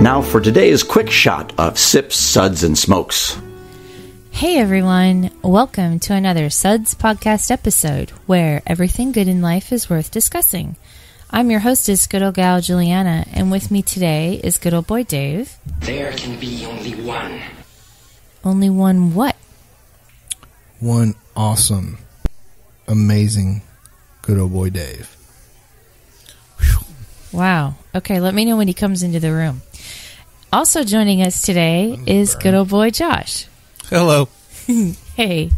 Now for today's quick shot of Sips, Suds, and Smokes. Hey everyone, welcome to another Suds podcast episode where everything good in life is worth discussing. I'm your hostess, good old gal Julieanna, and with me today is good old boy Dave. There can be only one. Only one what? One awesome, amazing, good old boy Dave. Wow. Okay, let me know when he comes into the room. Also joining us today is good old boy Josh. Hello. Hey.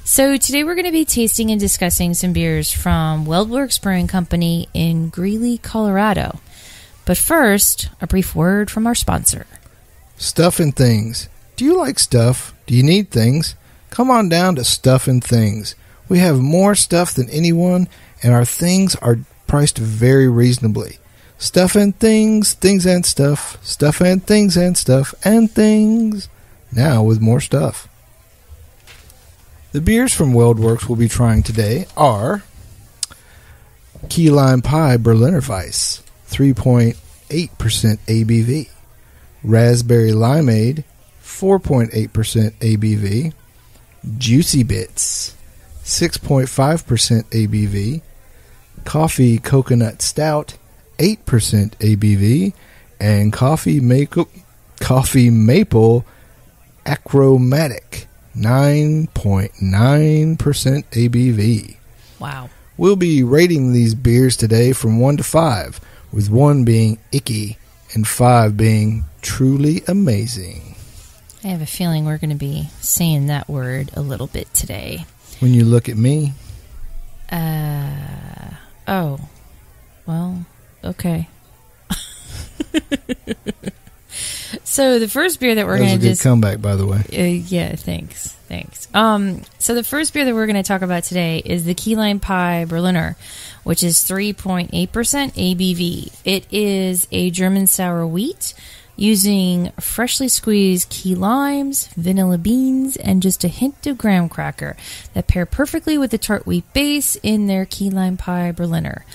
So today we're going to be tasting and discussing some beers from Weldwerks Brewing Company in Greeley, Colorado. But first, a brief word from our sponsor. Stuff and Things. Do you like stuff? Do you need things? Come on down to Stuff and Things. We have more stuff than anyone, and our things are priced very reasonably. Stuff and Things, things and stuff, stuff and things and stuff and things. Now with more stuff. The beers from Weldwerks we'll be trying today are Key Lime Pie Berliner Weiss, 3.8% ABV. Raspberry Limeade, 4.8% ABV. Juicy Bits, 6.5% ABV. Coffee Coconut Stout, 8% ABV. And Coffee Maple Achromatic, 9.9% ABV. Wow. We'll be rating these beers today from 1 to 5, with 1 being icky and 5 being truly amazing. I have a feeling we're going to be saying that word a little bit today. When you look at me. Oh. Well, okay. So the first beer that we're going to That was a good comeback, by the way. Yeah, thanks. So the first beer that we're going to talk about today is the Key Lime Pie Berliner, which is 3.8% ABV. It is a German sour wheat using freshly squeezed key limes, vanilla beans, and just a hint of graham cracker that pair perfectly with the tart wheat base in their Key Lime Pie Berliner.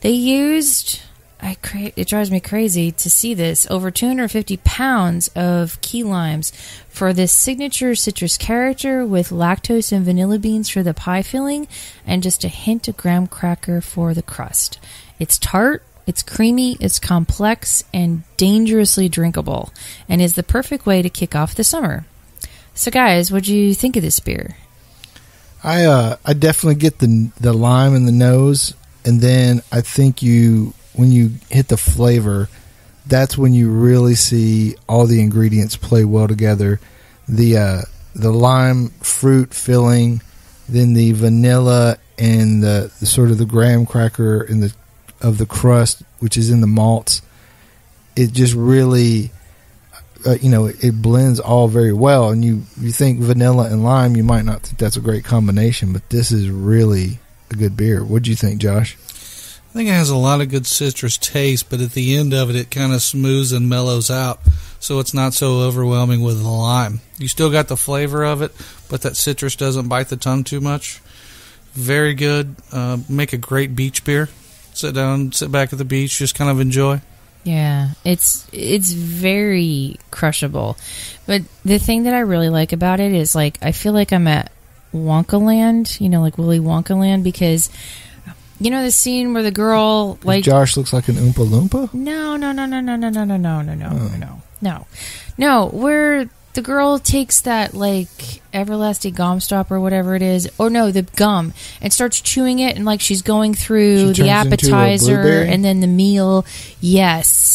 They used... it drives me crazy to see this. Over 250 pounds of key limes for this signature citrus character with lactose and vanilla beans for the pie filling and just a hint of graham cracker for the crust. It's tart, it's creamy, it's complex, and dangerously drinkable, and is the perfect way to kick off the summer. So guys, what do you think of this beer? I definitely get the lime in the nose, and then I think when you hit the flavor, that's when you really see all the ingredients play well together. The lime fruit filling, then the vanilla and the sort of the graham cracker and of the crust, which is in the malts. It just really, it blends all very well. And you think vanilla and lime, you might not think that's a great combination, but this is really a good beer. What do you think, Josh? I think it has a lot of good citrus taste, but at the end of it kind of smooths and mellows out, so it's not so overwhelming with the lime. You still got the flavor of it, but that citrus doesn't bite the tongue too much. Very good. Make a great beach beer. Sit back at the beach, just kind of enjoy. Yeah, it's very crushable. But the thing that I really like about it is, like, I feel like I'm at Wonkaland, like Willy Wonka Land, because... You know the scene where the girl, like... Josh looks like an Oompa Loompa? No, where the girl takes that, like, everlasting gum stop or whatever it is, or no, the gum, and starts chewing it, and, like, she's going through the appetizer and then the meal. Yes.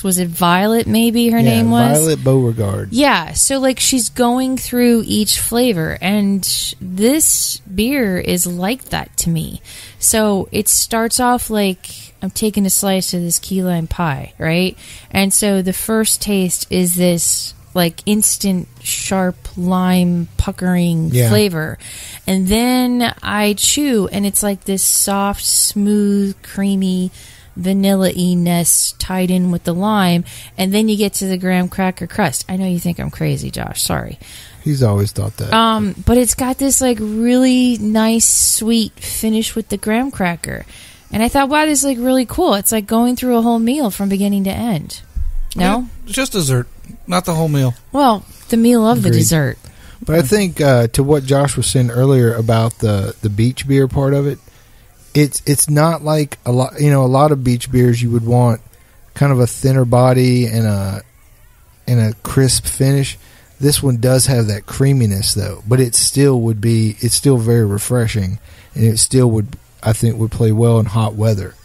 Was it Violet, maybe her name was? Violet Beauregard. Yeah, so, like, she's going through each flavor, and this beer is like that to me. So it starts off like I'm taking a slice of this key lime pie, right? And so the first taste is this like instant sharp lime puckering flavor. And then I chew and it's like this soft, smooth, creamy vanilla-y-ness tied in with the lime. And then you get to the graham cracker crust. I know you think I'm crazy, Josh. Sorry. He's always thought that. But it's got this like really nice, sweet finish with the graham cracker. And I thought, wow, this is like really cool. It's like going through a whole meal from beginning to end. No? Yeah, just dessert, not the whole meal. Well, the meal of the Agreed. dessert. But I think to what Josh was saying earlier about the beach beer part of it, it's not like a lot. You know, a lot of beach beers you would want kind of a thinner body and a crisp finish. This one does have that creaminess though, but it's still very refreshing, and it still would, I think, would play well in hot weather.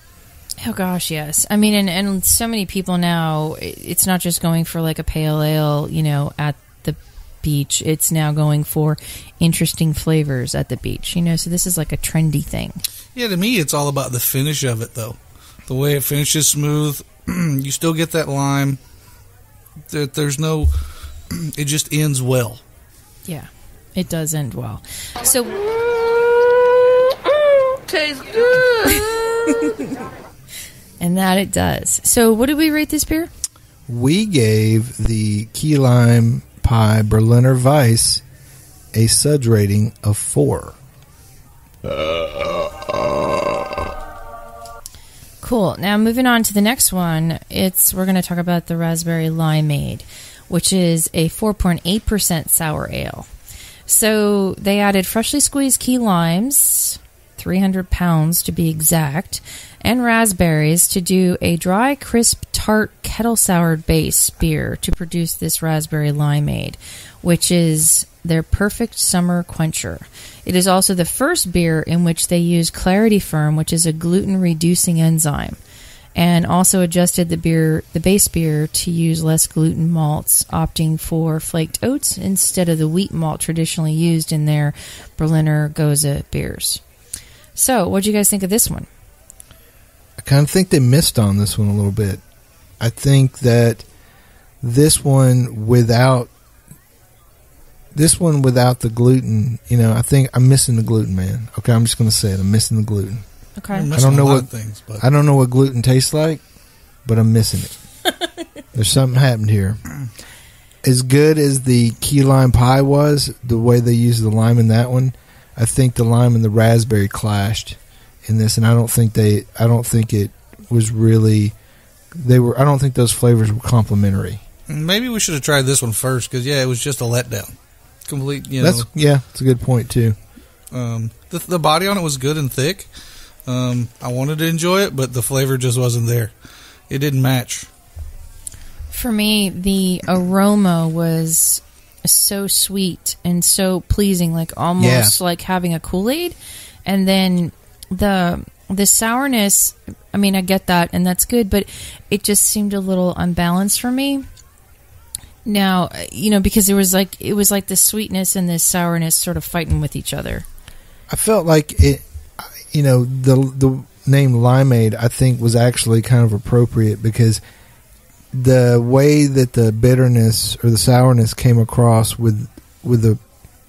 Oh gosh, yes. I mean, and so many people now, it's not just going for like a pale ale, you know, at the beach. It's now going for interesting flavors at the beach, you know, so this is like a trendy thing. Yeah, to me, it's all about the finish of it, though. The way it finishes smooth, you still get that lime. There's no, it just ends well. Yeah, it does end well. So, tastes good. And that it does. So, what did we rate this beer? We gave the Key Lime Pie Berliner Weiss a Suds rating of 4. Cool. Now, moving on to the next one, we're going to talk about the Raspberry Limeade, which is a 4.8% sour ale. So, they added freshly squeezed key limes, 300 pounds to be exact, and raspberries to do a dry, crisp, tart, kettle-soured base beer to produce this Raspberry Limeade, which is their perfect summer quencher. It is also the first beer in which they use Clarity Firm, which is a gluten-reducing enzyme, and also adjusted the base beer to use less gluten malts, opting for flaked oats instead of the wheat malt traditionally used in their Berliner Gose beers. So, what do you guys think of this one? I kind of think they missed on this one a little bit. I think that this one without the gluten, you know, I think I'm missing the gluten, man. Okay, I'm just going to say it. I'm missing the gluten. Okay. I don't know what gluten tastes like, but I'm missing it. There's something happened here. As good as the key lime pie was, the way they used the lime in that one, I think the lime and the raspberry clashed in this, and I don't think it was really. I don't think those flavors were complementary. Maybe we should have tried this one first, because it was just a letdown. Complete, That's a good point too. The body on it was good and thick. I wanted to enjoy it, but the flavor just wasn't there. It didn't match. For me, the aroma was so sweet and so pleasing, like almost like having a Kool-Aid. And then the sourness, I mean, I get that, and that's good, but it just seemed a little unbalanced for me. Now, you know, because it was like the sweetness and the sourness sort of fighting with each other. I felt like it, you know, the name Limeade, I think, was actually kind of appropriate because the way that the bitterness or the sourness came across with the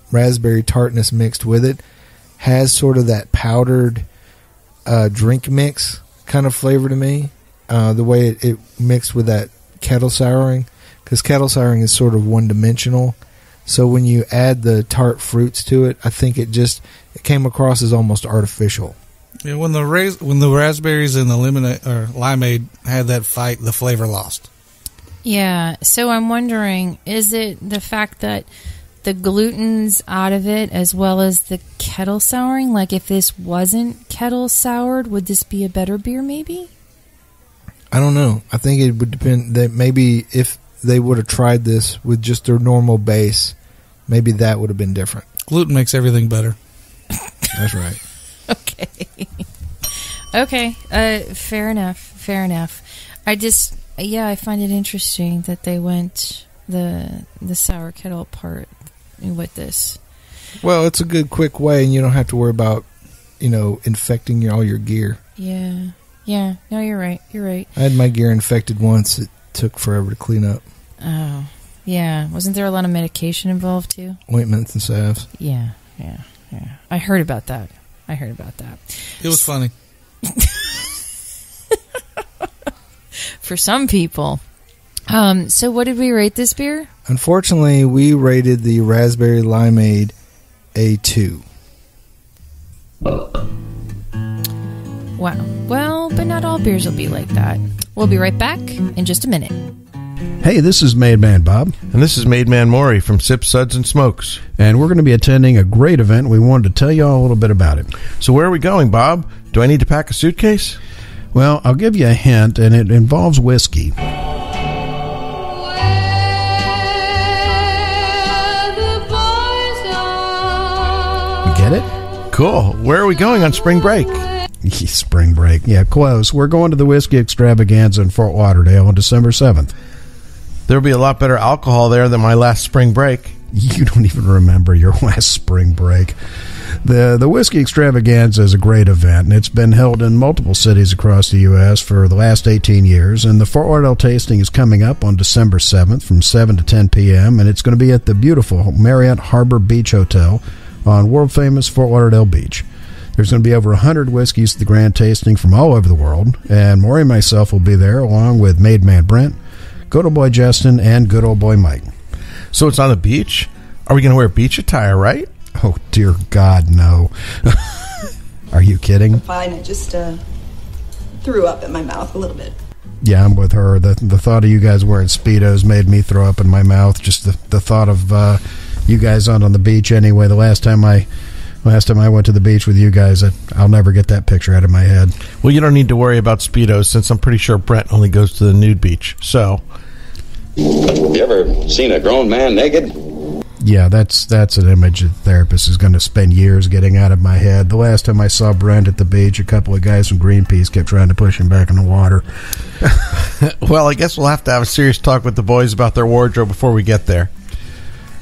raspberry tartness mixed with it has sort of that powdered drink mix kind of flavor to me. The way it mixed with that kettle souring, because kettle souring is sort of one-dimensional. So when you add the tart fruits to it, I think it came across as almost artificial. Yeah, when the raspberries and the limeade had that fight, the flavor lost. Yeah, so I'm wondering, is it the fact that the gluten's out of it as well as the kettle souring? Like, if this wasn't kettle soured, would this be a better beer maybe? I don't know. I think it would depend. That maybe if they would have tried this with just their normal base, maybe that would have been different. Gluten makes everything better. That's right. Okay. Fair enough. I find it interesting that they went the sour kettle part with this. Well, it's a good quick way, and you don't have to worry about, you know, infecting all your gear. Yeah. No, you're right. I had my gear infected once. It took forever to clean up. Oh, yeah. Wasn't there a lot of medication involved too? Ointments and salves. Yeah. I heard about that. It was funny. For some people. So what did we rate this beer? Unfortunately, we rated the Raspberry Limeade a 2. Wow. Well, but not all beers will be like that. We'll be right back in just a minute. Hey, this is Made Man Bob. And this is Made Man Maury from Sips, Suds, and Smokes. And we're going to be attending a great event. We wanted to tell you all a little bit about it. So where are we going, Bob? Do I need to pack a suitcase? Well, I'll give you a hint, and it involves whiskey. Get it? Cool. Where are we going on spring break? Spring break. Yeah, close. We're going to the Whiskey Extravaganza in Fort Lauderdale on December 7th. There'll be a lot better alcohol there than my last spring break. You don't even remember your last spring break. The Whiskey Extravaganza is a great event, and it's been held in multiple cities across the U.S. for the last 18 years, and the Fort Lauderdale tasting is coming up on December 7th from 7 to 10 p.m., and it's going to be at the beautiful Marriott Harbor Beach Hotel on world-famous Fort Lauderdale Beach. There's going to be over 100 whiskeys at the grand tasting from all over the world, and Maury and myself will be there along with Made Man Brent, good old boy Justin, and good old boy Mike. So it's on the beach? Are we going to wear beach attire, right? Oh, dear God, no. Are you kidding? Fine, I just threw up in my mouth a little bit. Yeah, I'm with her. The thought of you guys wearing Speedos made me throw up in my mouth. Just the thought of you guys on the beach anyway. The last time I went to the beach with you guys, I'll never get that picture out of my head. Well, you don't need to worry about Speedos since I'm pretty sure Brent only goes to the nude beach. So, you ever seen a grown man naked? Yeah, that's an image the therapist is going to spend years getting out of my head. The last time I saw Brent at the beach, a couple of guys from Greenpeace kept trying to push him back in the water. Well, I guess we'll have to have a serious talk with the boys about their wardrobe before we get there.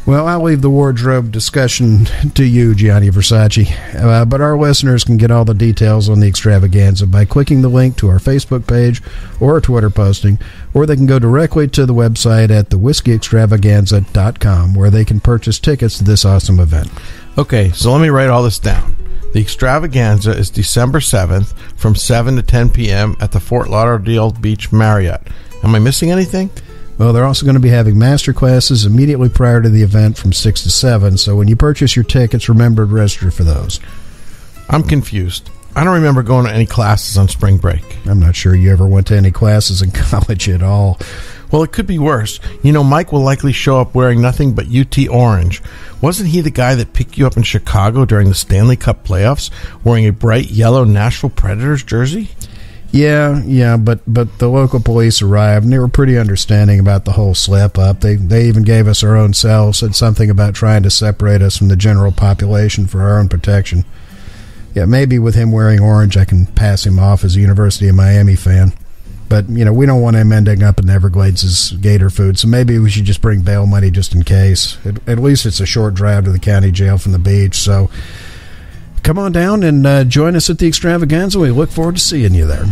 Well, I'll leave the wardrobe discussion to you, Gianni Versace. But our listeners can get all the details on the extravaganza by clicking the link to our Facebook page or a Twitter posting, or they can go directly to the website at thewhiskeyextravaganza.com, where they can purchase tickets to this awesome event. Okay, so let me write all this down. The extravaganza is December 7th from 7 to 10 p.m. at the Fort Lauderdale Beach Marriott. Am I missing anything? Well, they're also going to be having master classes immediately prior to the event from 6 to 7, so when you purchase your tickets, remember to register for those. I'm confused. I don't remember going to any classes on spring break. I'm not sure you ever went to any classes in college at all. Well, it could be worse. You know, Mike will likely show up wearing nothing but UT orange. Wasn't he the guy that picked you up in Chicago during the Stanley Cup playoffs wearing a bright yellow Nashville Predators jersey? Yeah, but the local police arrived, and they were pretty understanding about the whole slip-up. They even gave us our own cell, said something about trying to separate us from the general population for our own protection. Yeah, maybe with him wearing orange, I can pass him off as a University of Miami fan. But, you know, we don't want him ending up in Everglades as gator food, so maybe we should just bring bail money just in case. At least it's a short drive to the county jail from the beach, so come on down and join us at the extravaganza. We look forward to seeing you there.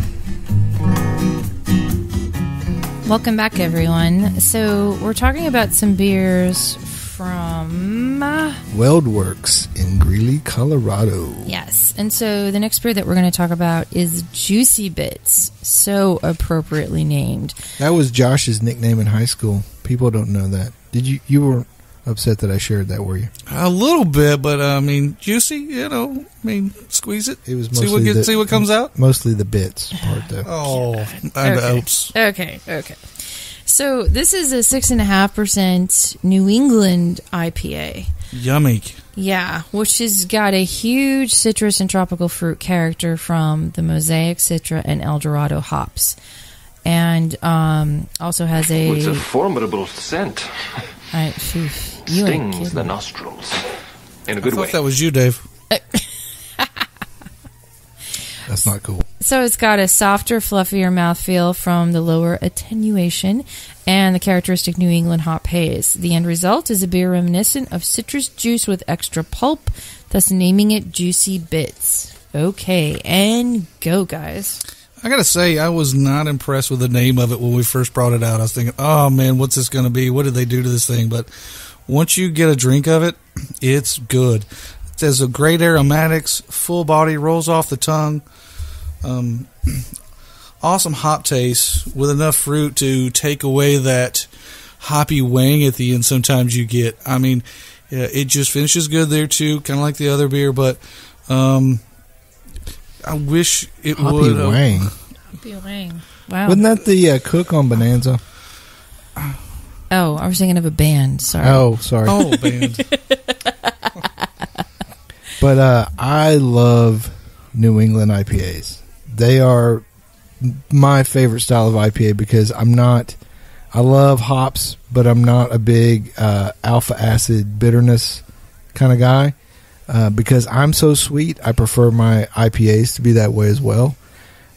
Welcome back, everyone. So we're talking about some beers from Weldwerks in Greeley, Colorado. Yes. And so the next beer that we're going to talk about is Juicy Bits. So appropriately named. That was Josh's nickname in high school. People don't know that. Did you were upset that I shared that, were you? A little bit, but I mean, juicy, you know, I mean, squeeze it. It was mostly see what comes out. Mostly the bits part, though. Oh, oops. Okay. So this is a 6.5% New England IPA. Yummy. Yeah, which has got a huge citrus and tropical fruit character from the Mosaic Citra and El Dorado hops, and also has a. It's a formidable scent. Stings the nostrils in a good way. I thought that was you, Dave. That's not cool. So it's got a softer, fluffier mouthfeel from the lower attenuation and the characteristic New England hop haze. The end result is a beer reminiscent of citrus juice with extra pulp, thus naming it Juicy Bits. Okay, and go, guys. I gotta say, I was not impressed with the name of it when we first brought it out. I was thinking, oh man, what's this gonna be? What did they do to this thing? But once you get a drink of it, it's good. It has a great aromatics, full body, rolls off the tongue. Awesome hop taste with enough fruit to take away that hoppy wang at the end sometimes you get. I mean, yeah, it just finishes good there too, kind of like the other beer, but I wish it would. Hoppy Wang. Hoppy Wang. Wow. Wasn't that the cook on Bonanza? Oh, I was thinking of a band. Sorry. Oh, sorry. Oh, band. But I love New England IPAs. They are my favorite style of IPA because I love hops, but I'm not a big alpha acid bitterness kind of guy. Because I'm so sweet, I prefer my IPAs to be that way as well.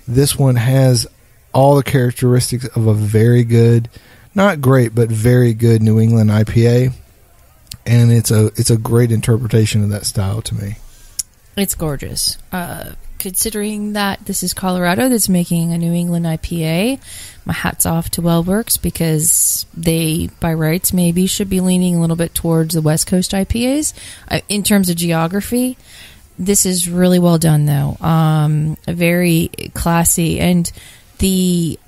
This one has all the characteristics of a very good, not great, but very good New England IPA. And it's a great interpretation of that style to me. It's gorgeous. Considering that this is Colorado that's making a New England IPA, my hat's off to Weldwerks because they, by rights, maybe should be leaning a little bit towards the West Coast IPAs. In terms of geography, this is really well done, though. Very classy. And the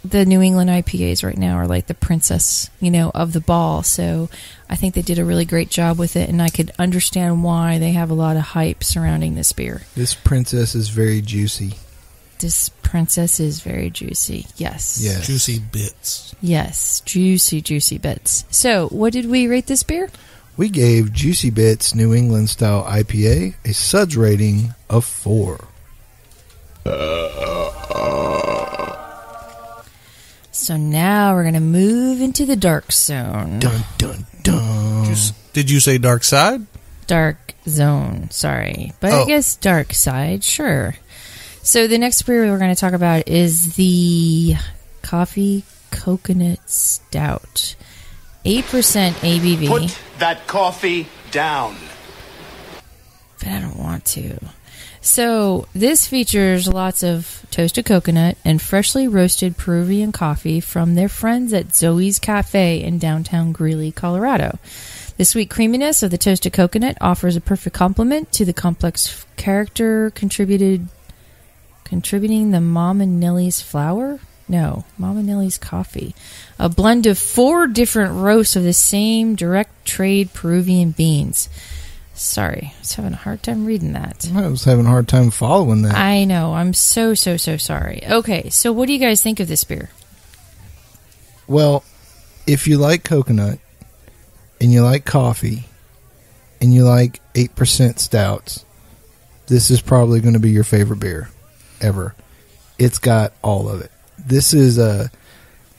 New England IPAs right now are like the princess, of the ball. So I think they did a really great job with it, and I could understand why they have a lot of hype surrounding this beer. This princess is very juicy. This princess is very juicy. Yes. Juicy bits. Yes. Juicy bits. So, what did we rate this beer? We gave Juicy Bits New England Style IPA a Suds rating of 4. So now we're going to move into the dark zone. Dun, dun, dun. Did you say dark side? Dark zone, sorry. But I guess dark side, sure. So the next beer we're going to talk about is the Coffee Coconut Stout. 8% ABV. Put that coffee down. But I don't want to. So this features lots of toasted coconut and freshly roasted Peruvian coffee from their friends at Zoe's Cafe in downtown Greeley, Colorado. The sweet creaminess of the toasted coconut offers a perfect complement to the complex character contributing the Mama Nellie's flour? No, Mama Nellie's coffee. A blend of 4 different roasts of the same direct trade Peruvian beans. Sorry, I was having a hard time reading that. I was having a hard time following that. I know, I'm so sorry. Okay, so what do you guys think of this beer? Well, if you like coconut, and you like coffee, and you like 8% stouts, this is probably going to be your favorite beer ever. It's got all of it. This is the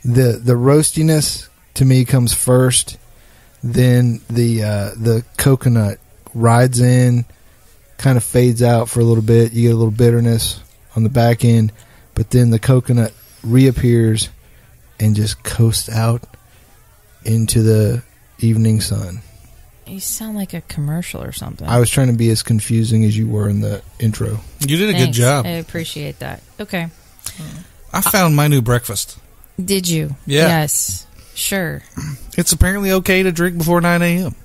roastiness to me comes first, then the coconut rides in, kind of fades out for a little bit. You get a little bitterness on the back end, but then the coconut reappears and just coasts out into the evening sun. You sound like a commercial or something. I was trying to be as confusing as you were in the intro. You did a Thanks. good job. I appreciate that. Okay. I found my new breakfast. Did you? Yeah. Yes. Sure. It's apparently okay to drink before 9 a.m.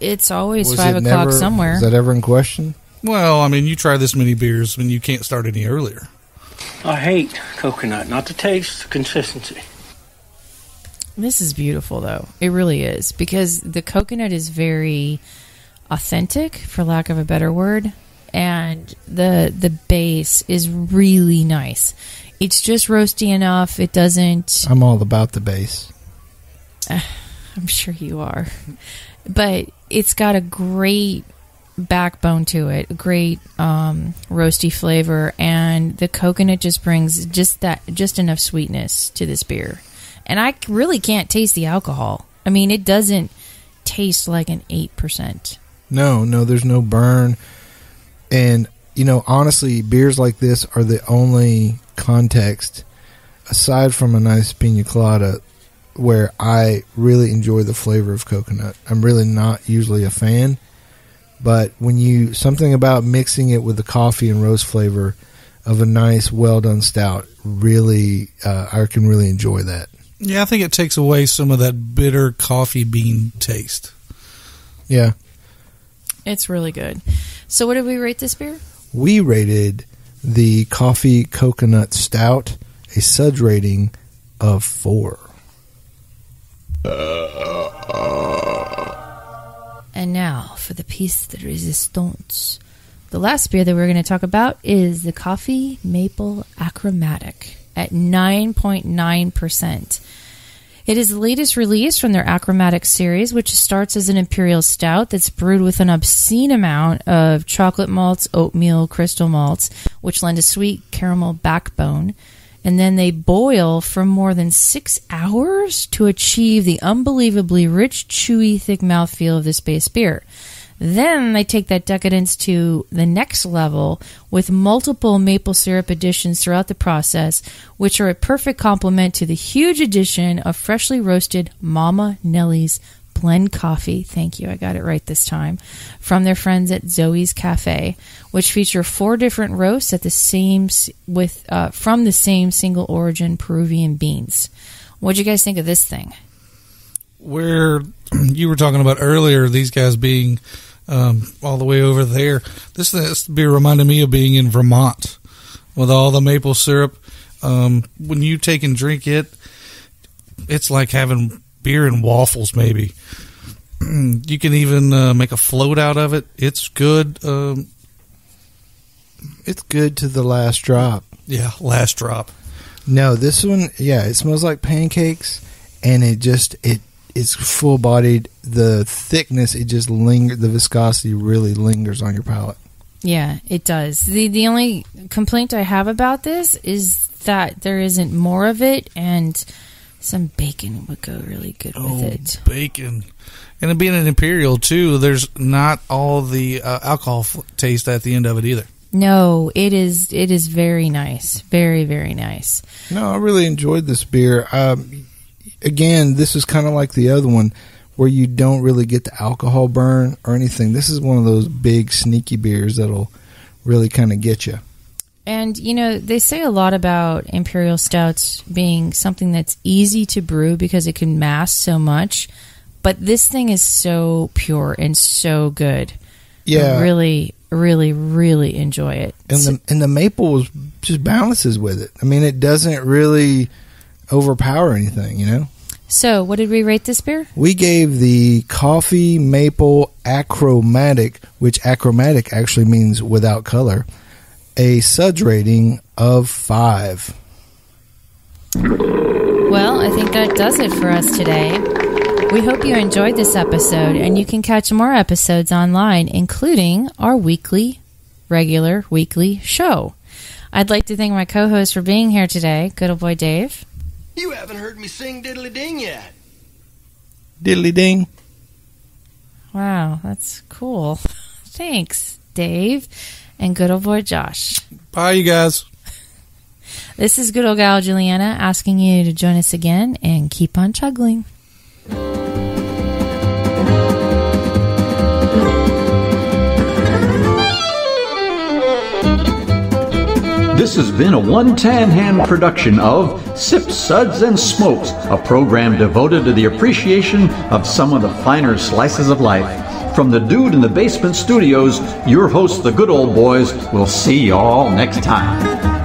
It's always Was 5 it o'clock never- somewhere. Is that ever in question? Well, I mean, you try this many beers when you can't start any earlier. I hate coconut, not the taste, the consistency. This is beautiful, though. It really is, because the coconut is very authentic, for lack of a better word, and the base is really nice. It's just roasty enough. It doesn't... I'm all about the base. I'm sure you are. But it's got a great backbone to it, a great roasty flavor, and the coconut just brings just enough sweetness to this beer. And I really can't taste the alcohol. I mean, it doesn't taste like an 8%. No, there's no burn. And, honestly, beers like this are the only context, aside from a nice pina colada, where I really enjoy the flavor of coconut. I'm really not usually a fan, but when something about mixing it with the coffee and roast flavor of a nice, well-done stout, really, I can really enjoy that. Yeah, I think it takes away some of that bitter coffee bean taste. Yeah. It's really good. So what did we rate this beer? We rated the Coffee Coconut Stout a Suds rating of 4. And now for the piece de resistance. The last beer that we're going to talk about is the Coffee Maple Achromatic. at 9.9%. It is the latest release from their Achromatic series, which starts as an imperial stout that's brewed with an obscene amount of chocolate malts, oatmeal, crystal malts, which lend a sweet caramel backbone. And then they boil for more than 6 hours to achieve the unbelievably rich, chewy, thick mouthfeel of this base beer. Then they take that decadence to the next level with multiple maple syrup additions throughout the process, which are a perfect complement to the huge addition of freshly roasted Mama Nellie's blend coffee. Thank you, I got it right this time. From their friends at Zoe's Cafe, which feature 4 different roasts at the same from the same single origin Peruvian beans. What'd you guys think of this thing? Where you were talking about earlier, these guys being all the way over there. This beer reminded me of being in Vermont with all the maple syrup. When you take and drink it, it's like having beer and waffles, maybe. You can even make a float out of it. It's good. It's good to the last drop. Yeah, last drop. No, this one, it smells like pancakes, and it's full-bodied. The thickness, it just lingers. The viscosity really lingers on your palate. Yeah, it does. The only complaint I have about this is that there isn't more of it, and some bacon would go really good with it. Bacon. And it being an imperial, too, there's not all the alcohol taste at the end of it either. No, it is very nice. Very, very nice. No, I really enjoyed this beer. Again, this is kind of like the other one where you don't really get the alcohol burn or anything. This is one of those big, sneaky beers that'll really kind of get you. And, they say a lot about imperial stouts being something that's easy to brew because it can mask so much. But this thing is so pure and so good. Yeah. I really, really, really enjoy it. And the maple just balances with it. I mean, it doesn't really overpower anything, So, what did we rate this beer? We gave the coffee maple achromatic, which achromatic actually means without color, a Suds rating of 5. Well, I think that does it for us today. We hope you enjoyed this episode, and you can catch more episodes online, including our regular weekly show. I'd like to thank my co-host for being here today, good old boy Dave. You haven't heard me sing Diddly Ding yet. Diddly Ding. Wow, that's cool. Thanks, Dave. And good old boy Josh. Bye, you guys. This is good old gal Julieanna asking you to join us again and keep on chuggling. This has been a One Tan Hand production of Sips, Suds, and Smokes, a program devoted to the appreciation of some of the finer slices of life. From the Dude in the Basement Studios, your hosts, the Good Old Boys, will see y'all next time.